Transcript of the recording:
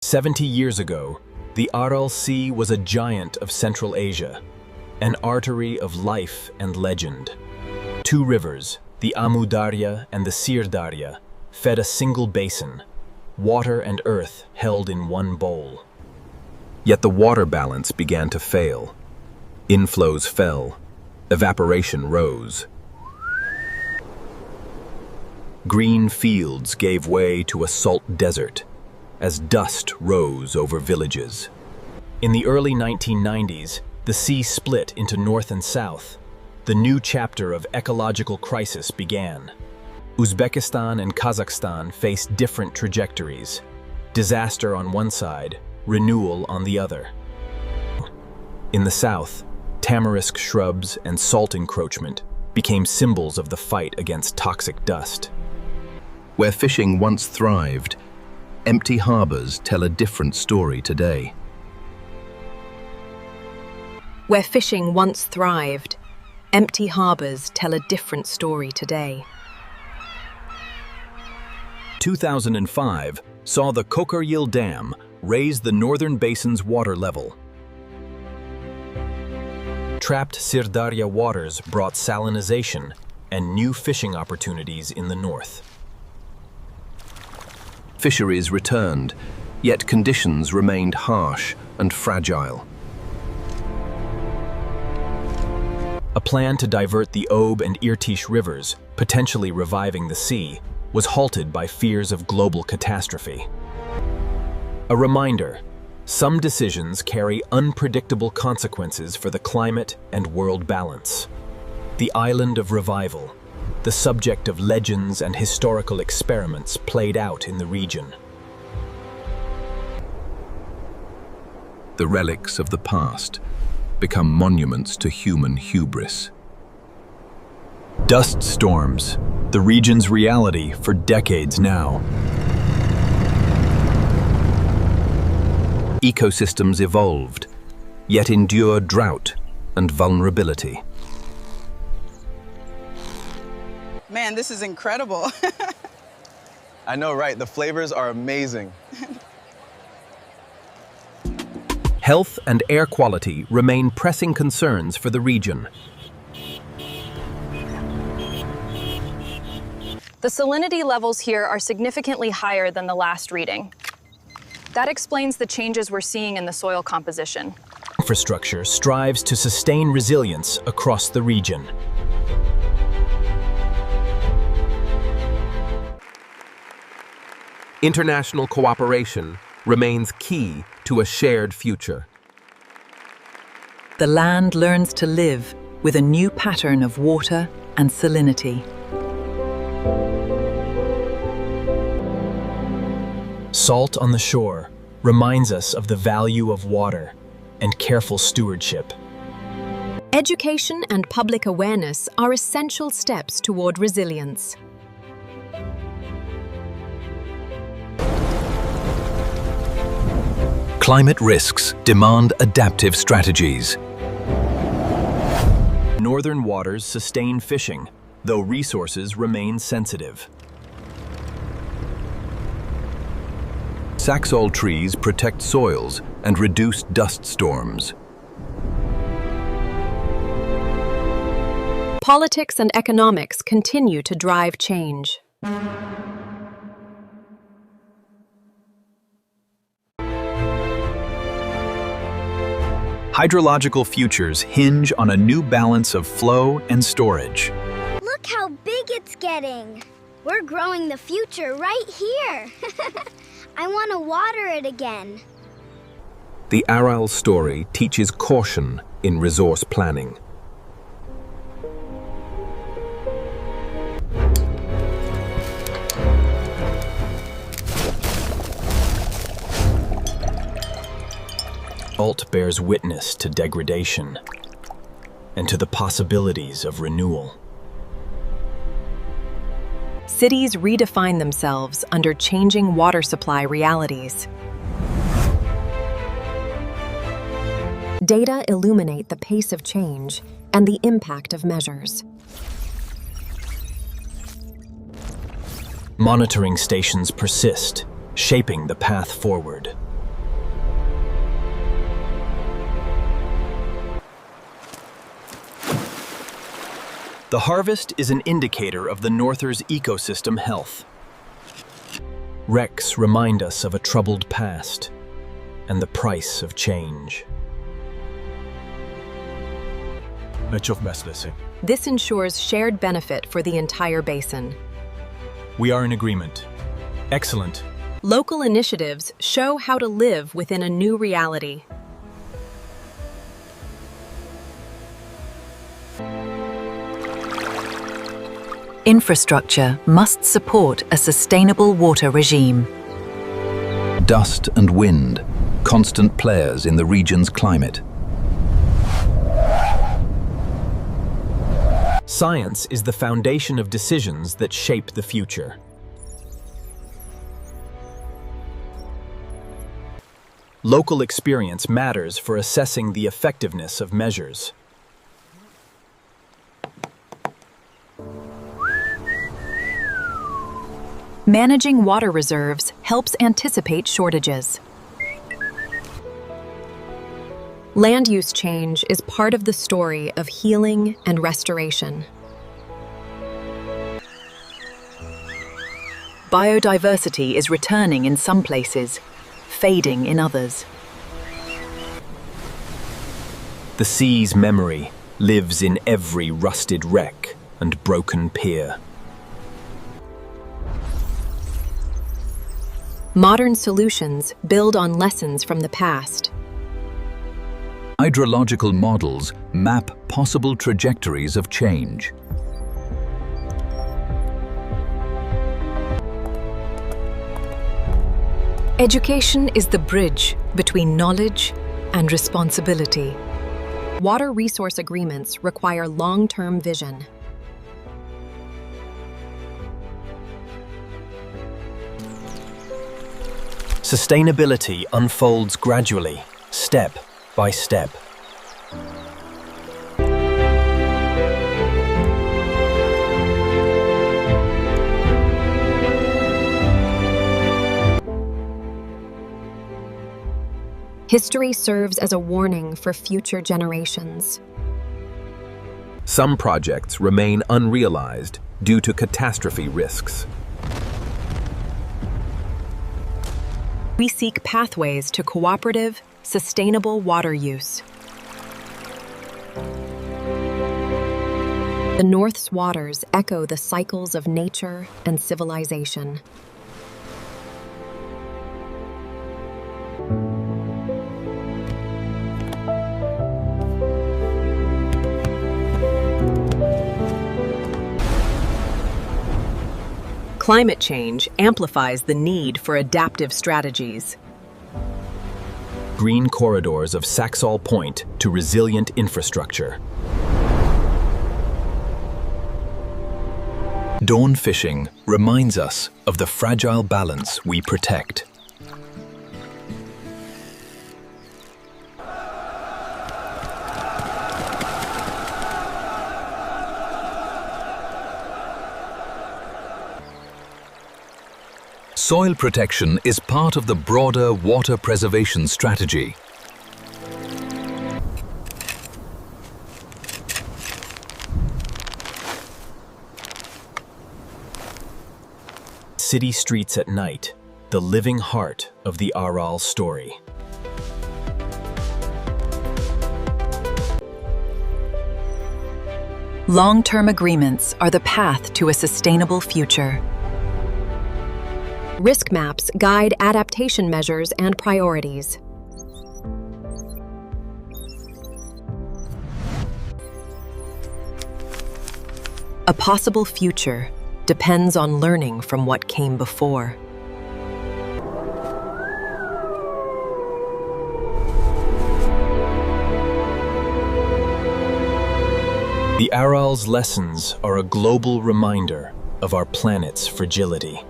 70 years ago, the Aral Sea was a giant of Central Asia, an artery of life and legend. Two rivers, the Amu Darya and the Syr Darya, fed a single basin, water and earth held in one bowl. Yet the water balance began to fail. Inflows fell, evaporation rose. Green fields gave way to a salt desert as dust rose over villages. In the early 1990s, the sea split into north and south. The new chapter of ecological crisis began. Uzbekistan and Kazakhstan faced different trajectories. Disaster on one side, renewal on the other. In the south, tamarisk shrubs and salt encroachment became symbols of the fight against toxic dust. Where fishing once thrived, empty harbors tell a different story today. Where fishing once thrived, empty harbors tell a different story today. 2005 saw the Kokoryil Dam raise the northern basin's water level. Trapped Syr Darya waters brought salinization and new fishing opportunities in the north. Fisheries returned, yet conditions remained harsh and fragile. A plan to divert the Ob and Irtish rivers, potentially reviving the sea, was halted by fears of global catastrophe. A reminder, some decisions carry unpredictable consequences for the climate and world balance. The island of revival, the subject of legends and historical experiments played out in the region. The relics of the past become monuments to human hubris. Dust storms, the region's reality for decades now. Ecosystems evolved, yet endure drought and vulnerability. Man, this is incredible. I know, right? The flavors are amazing. Health and air quality remain pressing concerns for the region. The salinity levels here are significantly higher than the last reading. That explains the changes we're seeing in the soil composition. Infrastructure strives to sustain resilience across the region. International cooperation remains key to a shared future. The land learns to live with a new pattern of water and salinity. Salt on the shore reminds us of the value of water and careful stewardship. Education and public awareness are essential steps toward resilience. Climate risks demand adaptive strategies. Northern waters sustain fishing, though resources remain sensitive. Saxol trees protect soils and reduce dust storms. Politics and economics continue to drive change. Hydrological futures hinge on a new balance of flow and storage. Look how big it's getting. We're growing the future right here. I want to water it again. The Aral story teaches caution in resource planning. Salt bears witness to degradation and to the possibilities of renewal. Cities redefine themselves under changing water supply realities. Data illuminate the pace of change and the impact of measures. Monitoring stations persist, shaping the path forward. The harvest is an indicator of the Norther's ecosystem health. Wrecks remind us of a troubled past and the price of change. This ensures shared benefit for the entire basin. We are in agreement. Excellent. Local initiatives show how to live within a new reality. Infrastructure must support a sustainable water regime. Dust and wind, constant players in the region's climate. Science is the foundation of decisions that shape the future. Local experience matters for assessing the effectiveness of measures. Managing water reserves helps anticipate shortages. Land use change is part of the story of healing and restoration. Biodiversity is returning in some places, fading in others. The sea's memory lives in every rusted wreck and broken pier. Modern solutions build on lessons from the past. Hydrological models map possible trajectories of change. Education is the bridge between knowledge and responsibility. Water resource agreements require long-term vision. Sustainability unfolds gradually, step by step. History serves as a warning for future generations. Some projects remain unrealized due to catastrophe risks. We seek pathways to cooperative, sustainable water use. The North's waters echo the cycles of nature and civilization. Climate change amplifies the need for adaptive strategies. Green corridors of Saxall Point to resilient infrastructure. Dawn fishing reminds us of the fragile balance we protect. Soil protection is part of the broader water preservation strategy. City streets at night, the living heart of the Aral story. Long-term agreements are the path to a sustainable future. Risk maps guide adaptation measures and priorities. A possible future depends on learning from what came before. The Aral's lessons are a global reminder of our planet's fragility.